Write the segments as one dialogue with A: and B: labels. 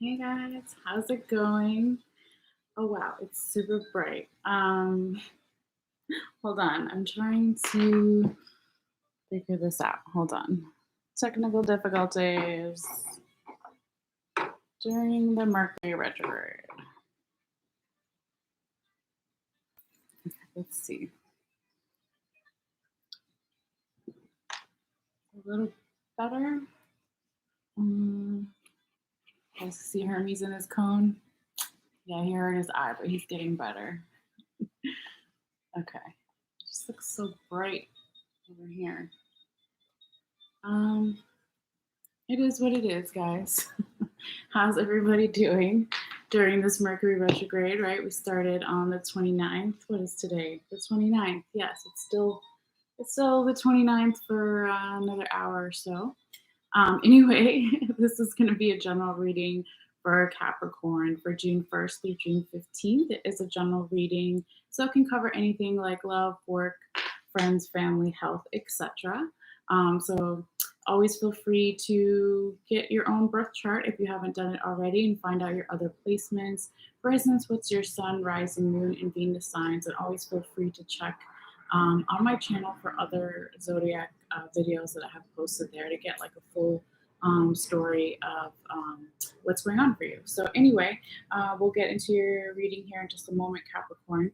A: Hey guys, how's it going? Oh wow, it's super bright. Hold on, I'm trying to figure this out. Hold on. Technical difficulties during the Mercury retrograde. Let's see. A little better. Guys, see Hermes in his cone? Yeah, he hurt his eye, but he's getting better. Okay. It just looks so bright over here. It is what it is, guys. How's everybody doing during this Mercury retrograde, right? We started on the 29th. What is today? The 29th. Yes, it's still the 29th for another hour or so. Anyway, this is going to be a general reading for Capricorn for June 1st through June 15th. It is a general reading, so it can cover anything like love, work, friends, family, health, etc. So always feel free to get your own birth chart if you haven't done it already and find out your other placements. For instance, what's your sun, rising, moon, and Venus signs, and always feel free to check on my channel for other zodiac videos that I have posted there to get like a full story of what's going on for you. So anyway, we'll get into your reading here in just a moment, Capricorn.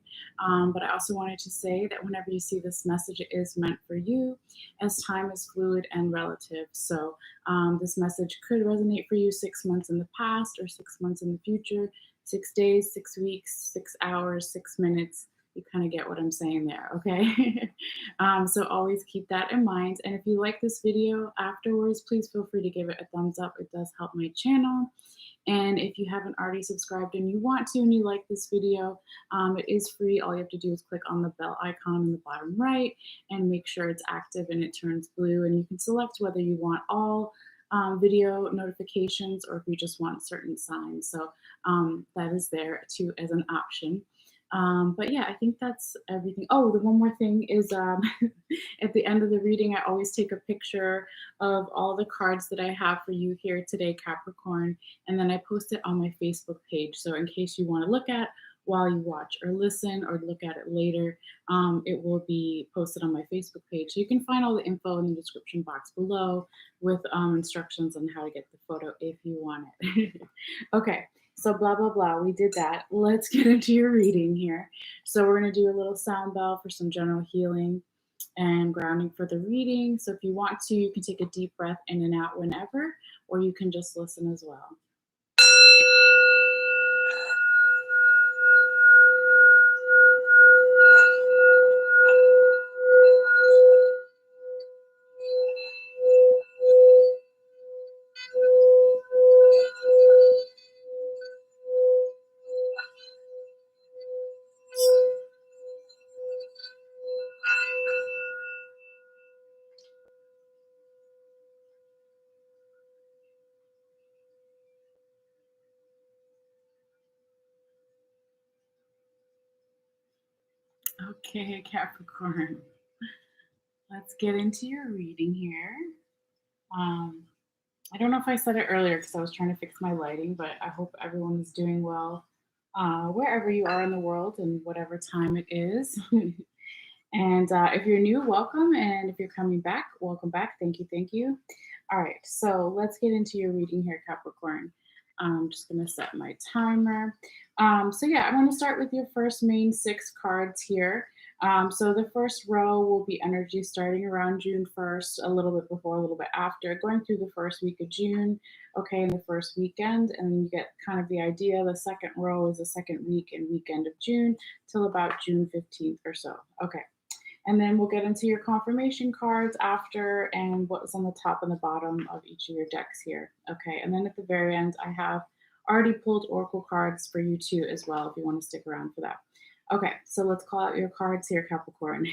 A: But I also wanted to say that whenever you see this message, it is meant for you, as time is fluid and relative. So this message could resonate for you 6 months in the past or 6 months in the future, 6 days, 6 weeks, 6 hours, 6 minutes. You kind of get what I'm saying there, okay? So always keep that in mind. And if you like this video afterwards, please feel free to give it a thumbs up. It does help my channel. And if you haven't already subscribed and you want to and you like this video, it is free. All you have to do is click on the bell icon in the bottom right and make sure it's active and it turns blue. And you can select whether you want all video notifications or if you just want certain signs. So that is there too as an option. But yeah, I think that's everything. Oh, the one more thing is at the end of the reading, I always take a picture of all the cards that I have for you here today, Capricorn, and then I post it on my Facebook page. So in case you want to look at while you watch or listen or look at it later, it will be posted on my Facebook page. So you can find all the info in the description box below with instructions on how to get the photo if you want it. Okay. So blah, blah, blah, we did that. Let's get into your reading here. So we're gonna do a little sound bell for some general healing and grounding for the reading. So if you want to, you can take a deep breath in and out whenever, or you can just listen as well. Okay, Capricorn, let's get into your reading here. I don't know if I said it earlier because I was trying to fix my lighting, but I hope everyone is doing well wherever you are in the world and whatever time it is. And if you're new, welcome. And if you're coming back, welcome back. Thank you. Thank you. All right. So let's get into your reading here, Capricorn. I'm just going to set my timer. So yeah, I'm going to start with your first main 6 cards here. So the first row will be energy starting around June 1st, a little bit before, a little bit after, going through the first week of June, okay, in the first weekend, and you get kind of the idea. The second row is the second week and weekend of June till about June 15th or so, okay. And then we'll get into your confirmation cards after and what's on the top and the bottom of each of your decks here. Okay, and then at the very end, I have already pulled oracle cards for you too as well if you want to stick around for that. Okay, so let's call out your cards here, Capricorn.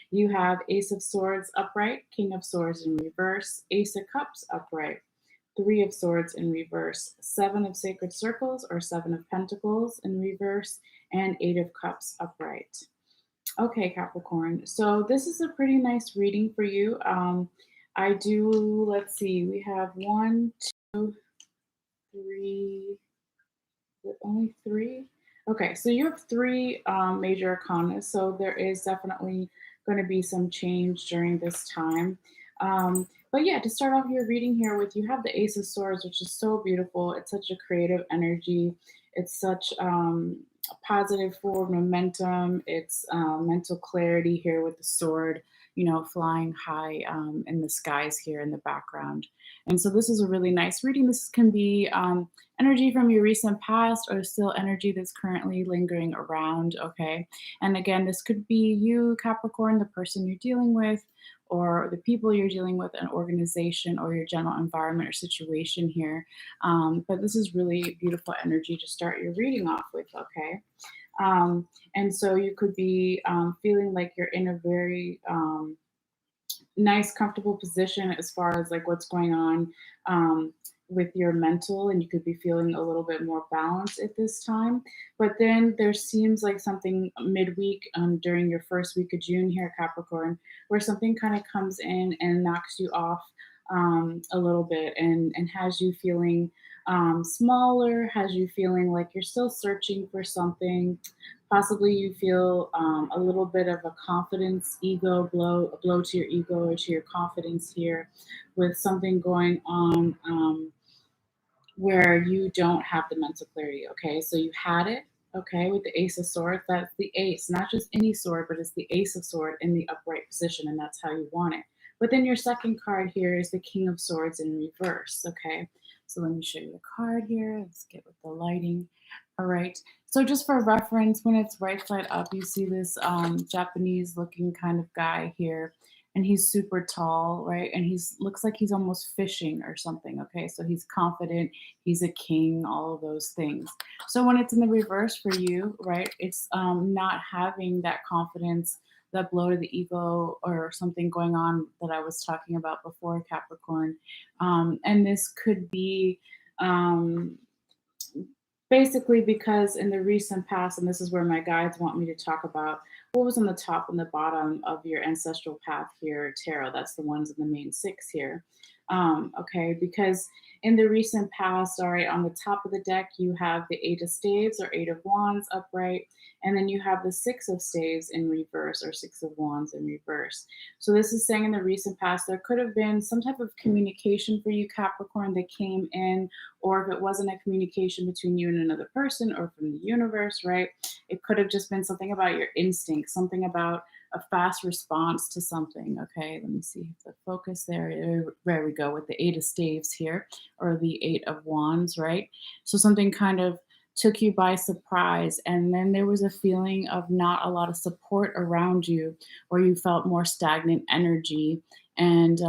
A: You have Ace of Swords upright, King of Swords in reverse, Ace of Cups upright, 3 of Swords in reverse, 7 of Sacred Circles or 7 of Pentacles in reverse, and 8 of Cups upright. Okay, Capricorn. So this is a pretty nice reading for you. Let's see, we have 1, 2, three, only three? Okay, so you have three major arcana, so there is definitely going to be some change during this time. But yeah, to start off your reading here with, you have the Ace of Swords, which is so beautiful. It's such a creative energy. It's such a positive forward momentum. It's mental clarity here with the sword, flying high in the skies here in the background. And so this is a really nice reading. This can be energy from your recent past or still energy that's currently lingering around. Okay. And again, this could be you, Capricorn, the person you're dealing with, or the people you're dealing with, an organization, or your general environment or situation here. But this is really beautiful energy to start your reading off with. Okay. And so you could be feeling like you're in a very nice, comfortable position as far as like what's going on with your mental, and you could be feeling a little bit more balanced at this time. But then there seems like something midweek during your first week of June here, Capricorn, where something kind of comes in and knocks you off a little bit and has you feeling smaller, has you feeling like you're still searching for something. Possibly you feel a little bit of a confidence ego blow, a blow to your ego or to your confidence here with something going on where you don't have the mental clarity. Okay, so you had it. Okay, with the Ace of Swords, that's the ace, not just any sword, but it's the Ace of Sword in the upright position, and that's how you want it. But then your second card here is the King of Swords in reverse. Okay, so let me show you the card here. Let's get with the lighting. All right. So just for reference, when it's right side up, you see this Japanese looking kind of guy here, and he's super tall, right? And he's looks like he's almost fishing or something. Okay, so he's confident, he's a king, all of those things. So when it's in the reverse for you, right, it's not having that confidence, that blow to the ego, or something going on that I was talking about before, Capricorn. And this could be. Basically, because in the recent past, and this is where my guides want me to talk about what was on the top and the bottom of your ancestral path here, tarot. That's the ones in the main six here. Okay, because in the recent past, all right, on the top of the deck, you have the Eight of Staves or Eight of Wands upright, and then you have the Six of Staves in reverse or Six of Wands in reverse. So this is saying in the recent past, there could have been some type of communication for you, Capricorn, that came in, or if it wasn't a communication between you and another person or from the universe, right? It could have just been something about your instinct, something about a fast response to something. Okay, let me see if the focus there we go with the Eight of Staves here, or the Eight of Wands, right? So something kind of took you by surprise, and then there was a feeling of not a lot of support around you, or you felt more stagnant energy. And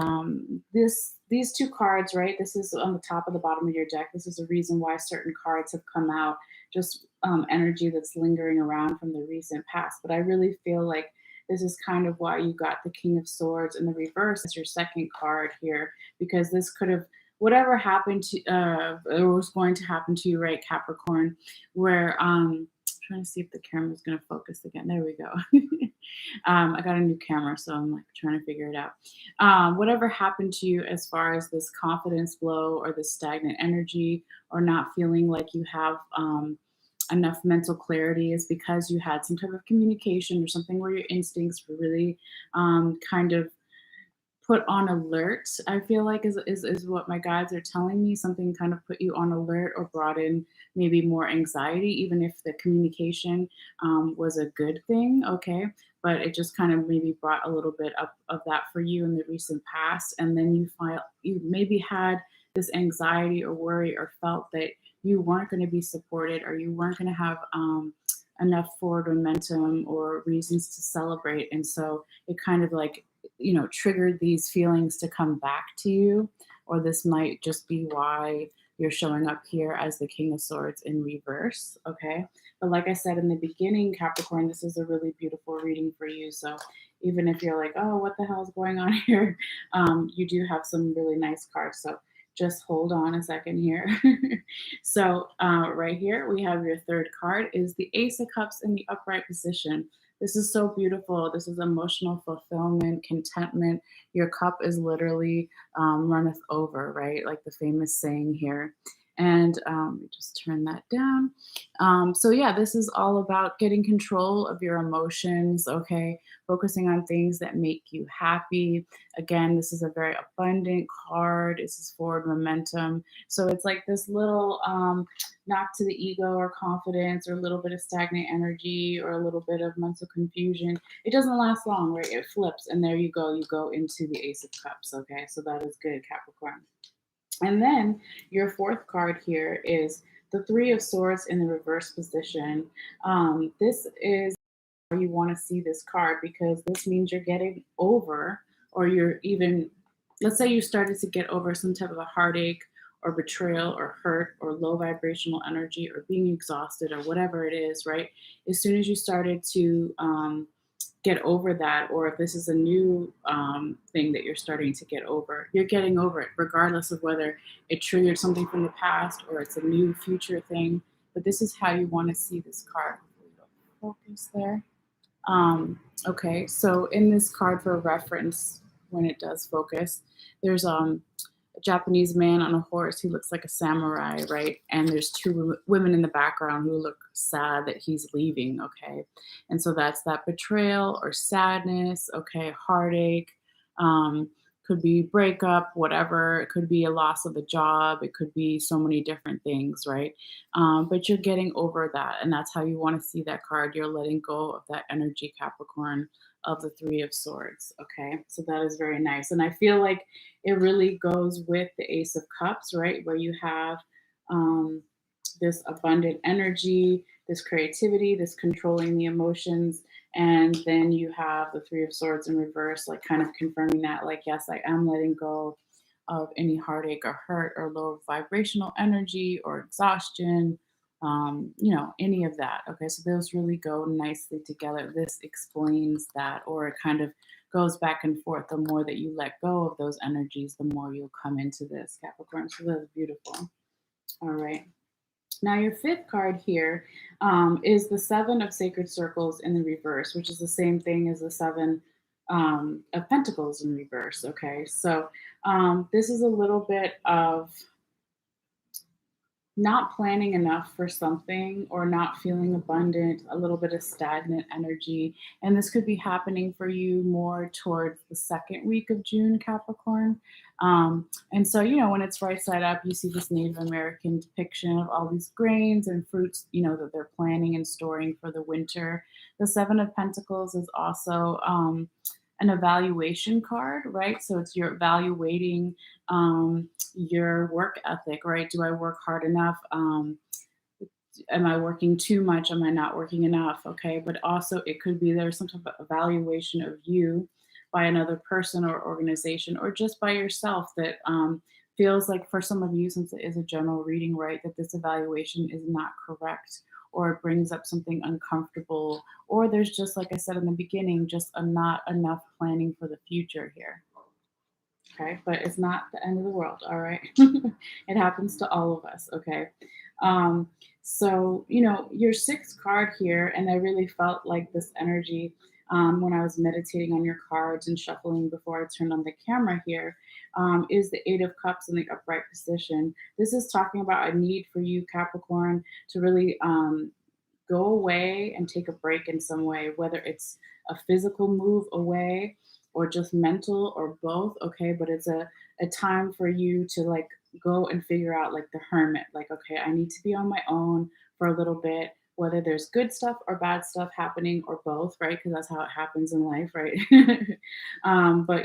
A: these two cards, right? This is on the top of the bottom of your deck. This is the reason why certain cards have come out, just energy that's lingering around from the recent past. But I really feel like this is kind of why you got the King of Swords in the reverse as your second card here, because this could have, whatever happened to or was going to happen to you, right, Capricorn, where trying to see if the camera is going to focus again. There we go. I got a new camera, so I'm like trying to figure it out. Whatever happened to you as far as this confidence blow or this stagnant energy, or not feeling like you have enough mental clarity, is because you had some type of communication or something where your instincts were really kind of put on alert. I feel like is what my guides are telling me. Something kind of put you on alert or brought in maybe more anxiety, even if the communication was a good thing. Okay, but it just kind of maybe brought a little bit up of that for you in the recent past, and then you maybe had this anxiety or worry, or felt that you weren't going to be supported, or you weren't going to have enough forward momentum or reasons to celebrate, and so it kind of like triggered these feelings to come back to you. Or this might just be why you're showing up here as the King of Swords in reverse. Okay, but like I said in the beginning, Capricorn, this is a really beautiful reading for you. So even if you're like, oh, what the hell is going on here, you do have some really nice cards. So just hold on a second here. So right here we have your third card is the Ace of Cups in the upright position. This is so beautiful. This is emotional fulfillment, contentment. Your cup is literally runneth over, right? Like the famous saying here. And just turn that down. So yeah, this is all about getting control of your emotions, okay? Focusing on things that make you happy. Again, this is a very abundant card. This is forward momentum. So it's like this little knock to the ego or confidence or a little bit of stagnant energy or a little bit of mental confusion. It doesn't last long, right? It flips and there you go. You go into the Ace of Cups, okay? So that is good, Capricorn. And then your fourth card here is the Three of Swords in the reverse position. This is how you want to see this card because this means you're getting over, or you're even, let's say you started to get over some type of a heartache or betrayal or hurt or low vibrational energy or being exhausted or whatever it is, right? As soon as you started to get over that, or if this is a new thing that you're starting to get over, you're getting over it, regardless of whether it triggered something from the past or it's a new future thing. But this is how you want to see this card. Focus there. Okay, so in this card for reference, when it does focus, there's a Japanese man on a horse. He looks like a samurai, right? And there's two women in the background who look sad that he's leaving, okay? And so that's that betrayal or sadness, okay, heartache, um, could be breakup, whatever. It could be a loss of a job. It could be so many different things, right? But you're getting over that. And that's how you want to see that card. You're letting go of that energy, Capricorn, of the Three of Swords, okay? So that is very nice. And I feel like it really goes with the Ace of Cups, right? Where you have um, this abundant energy, this creativity, this controlling the emotions. And then you have the Three of Swords in reverse, like kind of confirming that, like, yes, I am letting go of any heartache or hurt or low vibrational energy or exhaustion, any of that. Okay, so those really go nicely together. This explains that, or it kind of goes back and forth. The more that you let go of those energies, the more you'll come into this, Capricorn. So that's beautiful. All right. Now, your fifth card here is the Seven of Sacred Circles in the reverse, which is the same thing as the Seven of Pentacles in reverse. Okay, so this is a little bit of not planning enough for something or not feeling abundant, a little bit of stagnant energy. And this could be happening for you more towards the second week of June, Capricorn. And so, when it's right side up, you see this Native American depiction of all these grains and fruits, that they're planning and storing for the winter. The Seven of Pentacles is also an evaluation card, right? So it's you're evaluating your work ethic, right? Do I work hard enough? Am I working too much? Am I not working enough? Okay. But also, it could be there's some type of evaluation of you by another person or organization, or just by yourself that feels like, for some of you, since it is a general reading, right, that this evaluation is not correct, or it brings up something uncomfortable, or there's just, like I said in the beginning, just not enough planning for the future here. Okay, but it's not the end of the world, all right? It happens to all of us, okay? Um, so, your sixth card here, and I really felt like this energy when I was meditating on your cards and shuffling before I turned on the camera here, is the Eight of Cups in the upright position. This is talking about a need for you, Capricorn, to really go away and take a break in some way, whether it's a physical move away or just mental or both. Okay, but it's a time for you to, like, go and figure out, like the hermit, like, okay, I need to be on my own for a little bit, whether there's good stuff or bad stuff happening or both, right? Because that's how it happens in life, right? But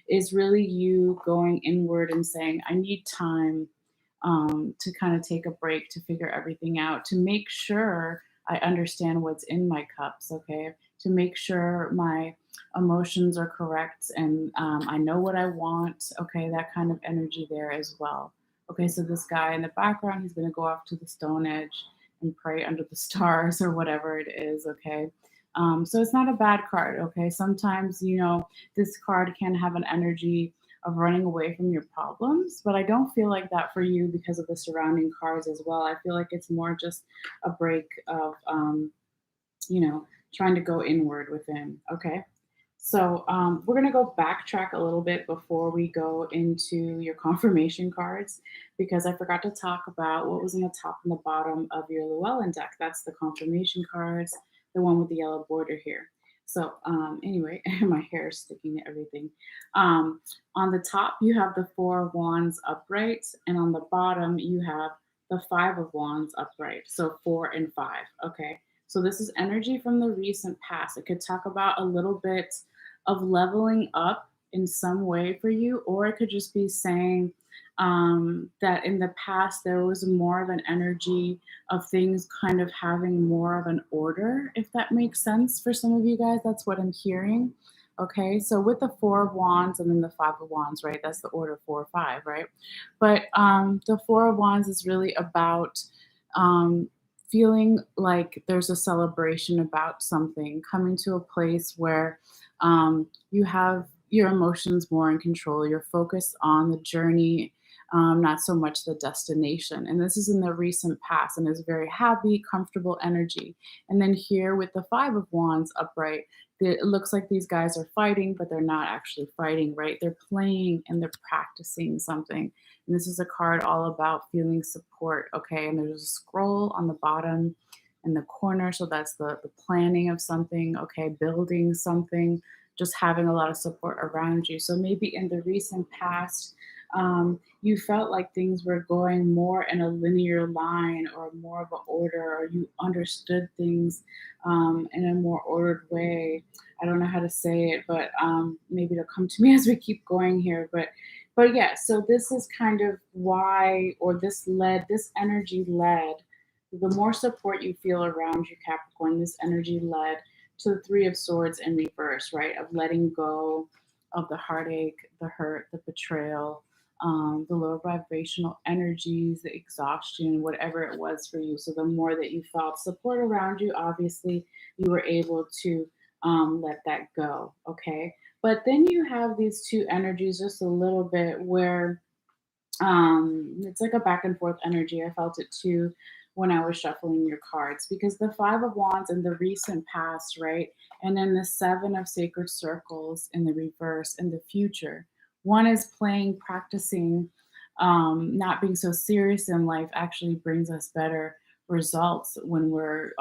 A: it's really you going inward and saying, I need time to kind of take a break, to figure everything out, to make sure I understand what's in my cups, okay? To make sure my emotions are correct and I know what I want, okay? That kind of energy there as well. Okay, so this guy in the background, he's going to go off to the stone edge and pray under the stars or whatever it is, okay? So it's not a bad card, okay? Sometimes, this card can have an energy of running away from your problems, but I don't feel like that for you because of the surrounding cards as well. I feel like it's more just a break of, trying to go inward within. Okay. So we're going to go backtrack a little bit before we go into your confirmation cards because I forgot to talk about what was in the top and the bottom of your Llewellyn deck. That's the confirmation cards, the one with the yellow border here. So anyway, my hair is sticking to everything. On the top, you have the Four of Wands upright, and on the bottom, you have the Five of Wands upright. So 4 and 5. Okay. So this is energy from the recent past. It could talk about a little bit of leveling up in some way for you, or it could just be saying that in the past there was more of an energy of things kind of having more of an order, if that makes sense for some of you guys. That's what I'm hearing. Okay, so with the Four of Wands and then the Five of Wands, right? That's the order 4 or 5, right? But the Four of Wands is really about feeling like there's a celebration about something, coming to a place where you have your emotions more in control. You're focused on the journey, not so much the destination. And this is in the recent past and is very happy, comfortable energy. And then here with the Five of Wands upright, it looks like these guys are fighting, but they're not actually fighting, right? They're playing and they're practicing something. And this is a card all about feeling support, okay? And there's a scroll on the bottom in the corner. So that's the planning of something, okay? Building something, just having a lot of support around you. So maybe in the recent past, you felt like things were going more in a linear line or more of an order, or you understood things in a more ordered way. I don't know how to say it, but maybe it'll come to me as we keep going here. But yeah, so this is kind of why, or this energy led, the more support you feel around you, Capricorn, this energy led to the Three of Swords in reverse, right? Of letting go of the heartache, the hurt, the betrayal, the low vibrational energies, the exhaustion, whatever it was for you. So the more that you felt support around you, obviously you were able to let that go. Okay. But then you have these two energies just a little bit where it's like a back and forth energy. I felt it too when I was shuffling your cards because the Five of Wands in the recent past, right? And then the Seven of Sacred Circles in the reverse in the future. One is playing, practicing, not being so serious in life actually brings us better results when we're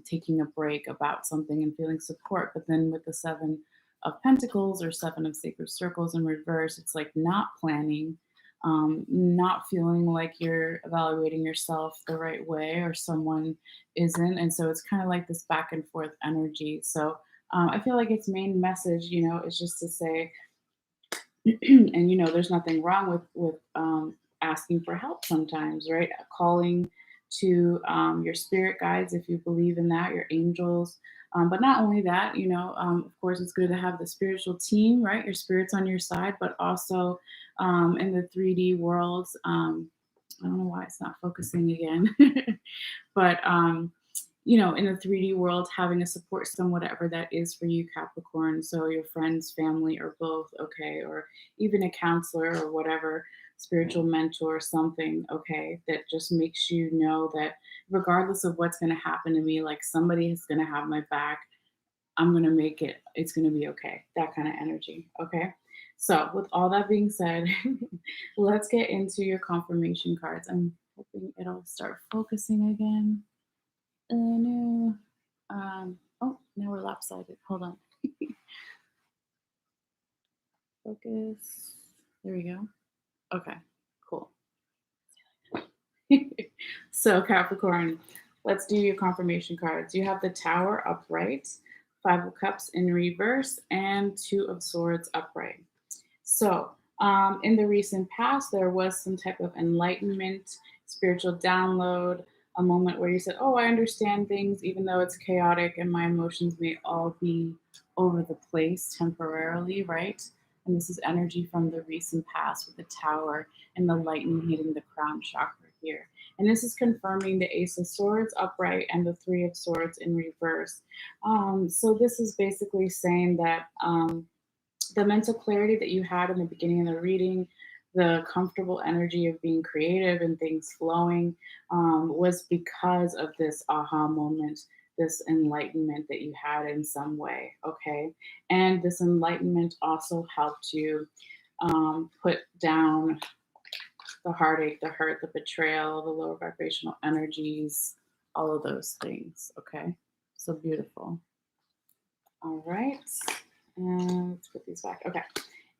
A: taking a break about something and feeling support. But then with the Seven of Pentacles or Seven of Sacred Circles in reverse, it's like not planning, not feeling like you're evaluating yourself the right way or someone isn't. And so it's kind of like this back and forth energy. So I feel like its main message, is just to say, and there's nothing wrong with asking for help sometimes, right? Calling to your spirit guides if you believe in that, your angels. But not only that, of course, it's good to have the spiritual team, right? Your spirit's on your side, but also in the 3D worlds. I don't know why it's not focusing again, but in the 3D world, having a support system, whatever that is for you, Capricorn. So your friends, family, or both, okay, or even a counselor or whatever, spiritual mentor, something, okay, that just makes you know that regardless of what's going to happen to me, like somebody is going to have my back. I'm going to make it. It's going to be okay. That kind of energy, okay? So, with all that being said, let's get into your confirmation cards. I'm hoping it'll start focusing again. No. Oh, now we're lopsided. Hold on. Focus. There we go. Okay, cool. So, Capricorn, let's do your confirmation cards. You have the Tower upright, Five of Cups in reverse, and Two of Swords upright. So, in the recent past, there was some type of enlightenment, spiritual download, a moment where you said, "Oh, I understand things, even though it's chaotic and my emotions may all be over the place temporarily," right? And this is energy from the recent past with the Tower and the lightning hitting the crown chakra here. And this is confirming the Ace of Swords upright and the Three of Swords in reverse. So, this is basically saying that. The mental clarity that you had in the beginning of the reading, the comfortable energy of being creative and things flowing, was because of this aha moment this enlightenment that you had in some way, okay? And this enlightenment also helped you put down the heartache, the hurt, the betrayal, the lower vibrational energies, all of those things, okay? So beautiful. All right. And let's put these back. Okay.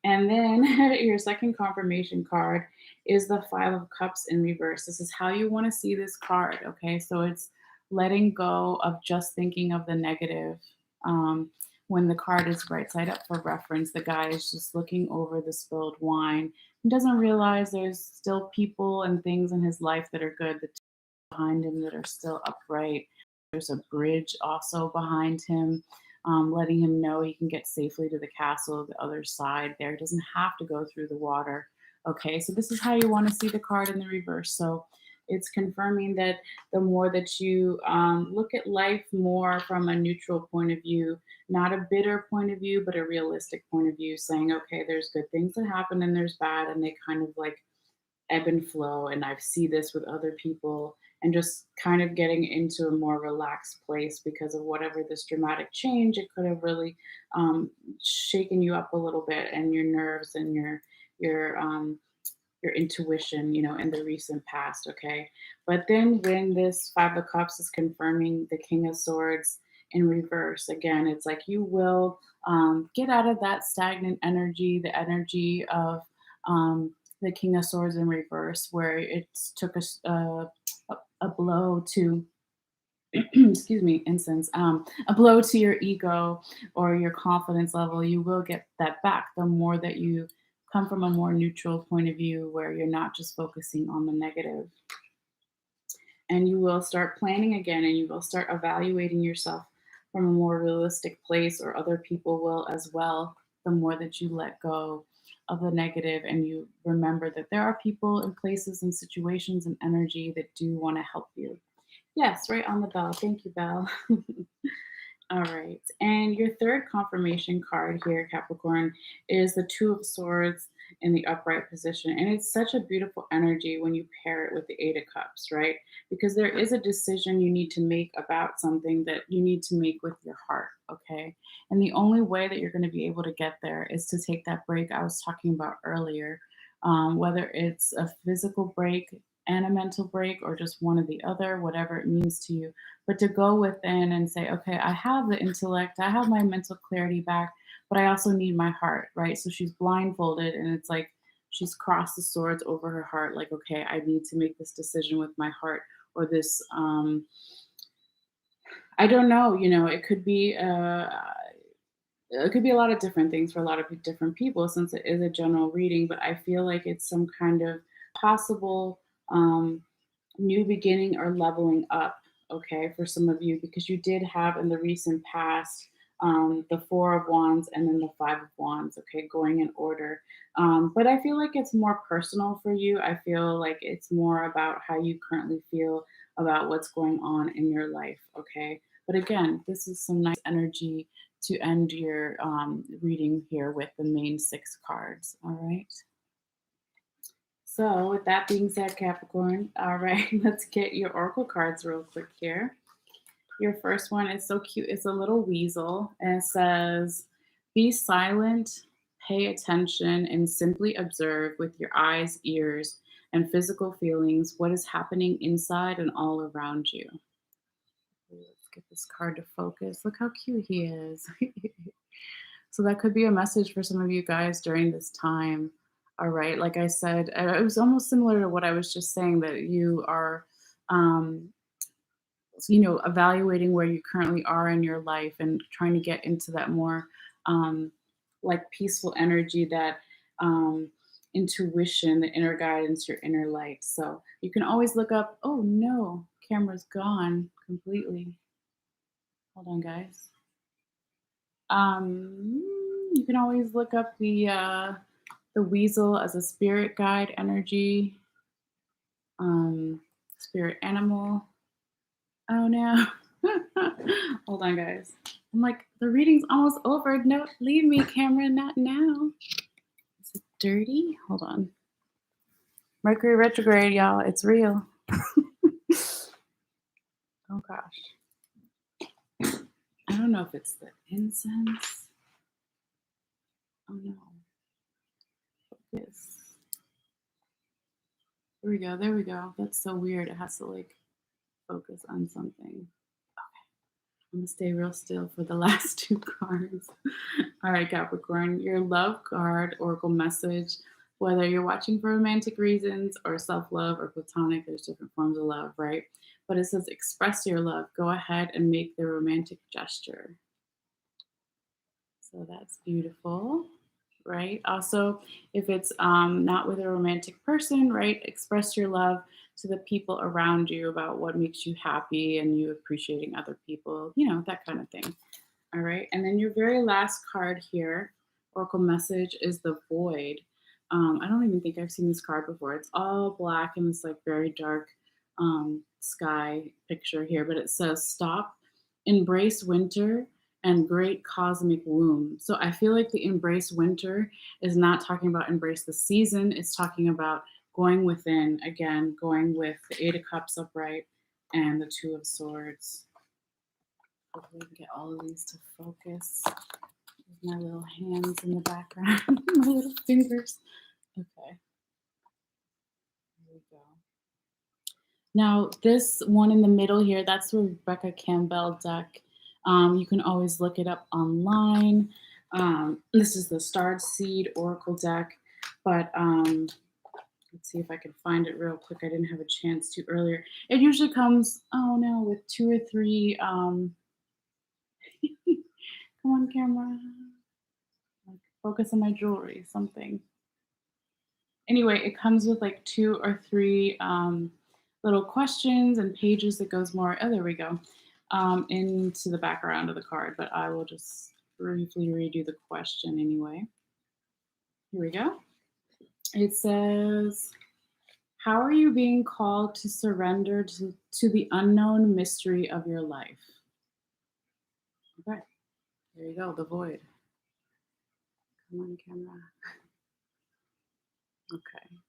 A: And then your second confirmation card is the Five of Cups in reverse. This is how you want to see this card. Okay. So it's letting go of just thinking of the negative. When the card is right side up for reference, the guy is just looking over the spilled wine and doesn't realize there's still people and things in his life that are good, that behind him that are still upright. There's a bridge also behind him, letting him know he can get safely to the castle, the other side there. He doesn't have to go through the water. Okay, so this is how you want to see the card in the reverse. So it's confirming that the more that you look at life more from a neutral point of view, not a bitter point of view, but a realistic point of view, saying, okay, there's good things that happen and there's bad, and they kind of like ebb and flow. And I see this with other people, and just kind of getting into a more relaxed place because of whatever this dramatic change, it could have really shaken you up a little bit, and your nerves and your your intuition, in the recent past, okay? But then when this Five of Cups is confirming the King of Swords in reverse, again, it's like you will get out of that stagnant energy, the energy of the King of Swords in reverse, where it took a blow to excuse me, incense, a blow to your ego or your confidence level. You will get that back the more that you come from a more neutral point of view, where you're not just focusing on the negative. And you will start planning again, and you will start evaluating yourself from a more realistic place, or other people will as well, the more that you let go of the negative and you remember that there are people and places and situations and energy that do want to help you. Yes, right on the bell. Thank you, Belle. All right. And your third confirmation card here, Capricorn, is the Two of Swords in the upright position. And it's such a beautiful energy when you pair it with the Eight of Cups, right? Because there is a decision you need to make about something that you need to make with your heart, okay? And the only way that you're going to be able to get there is to take that break I was talking about earlier, whether it's a physical break and a mental break, or just one or the other, whatever it means to you. But to go within and say, okay, I have the intellect, I have my mental clarity back, but I also need my heart, right? So she's blindfolded, and it's like she's crossed the swords over her heart, like, okay, I need to make this decision with my heart, or this, I don't know, it could be, it could be a lot of different things for a lot of different people, since it is a general reading, but I feel like it's some kind of possible um, new beginning or leveling up, okay, for some of you, because you did have in the recent past the Four of Wands and then the Five of Wands, okay, going in order. But I feel like it's more personal for you. I feel like it's more about how you currently feel about what's going on in your life, okay? But again, this is some nice energy to end your reading here with the main six cards, all right? So, with that being said, Capricorn, all right, let's get your oracle cards real quick here. Your first one is so cute. It's a little weasel, and it says, be silent, pay attention, and simply observe with your eyes, ears, and physical feelings what is happening inside and all around you. Let's get this card to focus. Look how cute he is. So that could be a message for some of you guys during this time. All right. Like I said, it was almost similar to what I was just saying, that you are, um, evaluating where you currently are in your life and trying to get into that more like peaceful energy, that intuition, the inner guidance, your inner light. So you can always look up, oh no, camera's gone completely. Hold on, guys. You can always look up the weasel as a spirit guide energy, spirit animal. Oh no. Hold on, guys. I'm like, the reading's almost over. No, leave me, camera, not now. Is it dirty? Hold on. Mercury retrograde, y'all. It's real. Oh gosh. I don't know if it's the incense. Oh no. Focus. There we go. There we go. That's so weird. It has to like focus on something. I'm gonna stay real still for the last two cards. All right, Capricorn, your love card, oracle message. Whether you're watching for romantic reasons or self love or platonic, there's different forms of love, right? But it says express your love. Go ahead and make the romantic gesture. So that's beautiful, right? Also, if it's not with a romantic person, right, express your love to the people around you about what makes you happy and you appreciating other people, that kind of thing. All right. And then your very last card here, Oracle message, is the void. I don't even think I've seen this card before. It's all black and this like very dark sky picture here, but it says stop, embrace winter and great cosmic womb. So I feel like the embrace winter is not talking about embrace the season. It's talking about going within, again, going with the Eight of Cups upright and the Two of Swords. Hopefully we can get all of these to focus. With my little hands in the background, my little fingers. Okay, here we go. Now, this one in the middle here, that's the Rebecca Campbell deck. You can always look it up online. This is the Starred Seed Oracle deck, but let's see if I can find it real quick. I didn't have a chance to earlier. It usually comes, oh no, with 2 or 3. Come on, camera. Like, focus on my jewelry, something. Anyway, it comes with like 2 or 3 little questions and pages that goes more, oh, there we go, into the background of the card, but I will just briefly redo the question anyway. Here we go. It says, how are you being called to surrender to the unknown mystery of your life? Okay, there you go, the void. Come on, camera. Okay.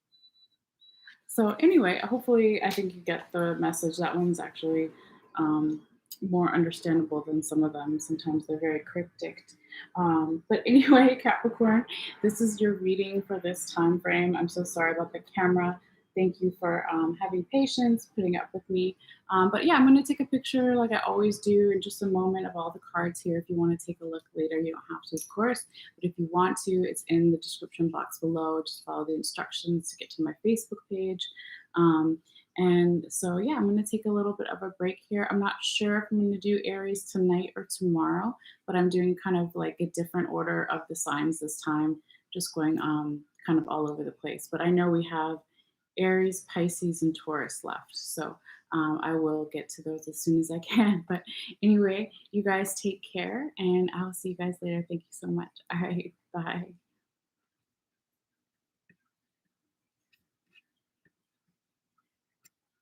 A: So anyway, hopefully I think you get the message. That one's actually more understandable than some of them. Sometimes they're very cryptic. But anyway, Capricorn, this is your reading for this time frame. I'm so sorry about the camera. Thank you for having patience, putting up with me. But yeah, I'm going to take a picture like I always do in just a moment of all the cards here. If you want to take a look later, you don't have to, of course. But if you want to, it's in the description box below. Just follow the instructions to get to my Facebook page. And so, yeah, I'm going to take a little bit of a break here. I'm not sure if I'm going to do Aries tonight or tomorrow, but I'm doing kind of like a different order of the signs this time, just going kind of all over the place. But I know we have Aries, Pisces, and Taurus left. So I will get to those as soon as I can. But anyway, you guys take care, and I'll see you guys later. Thank you so much. All right, bye.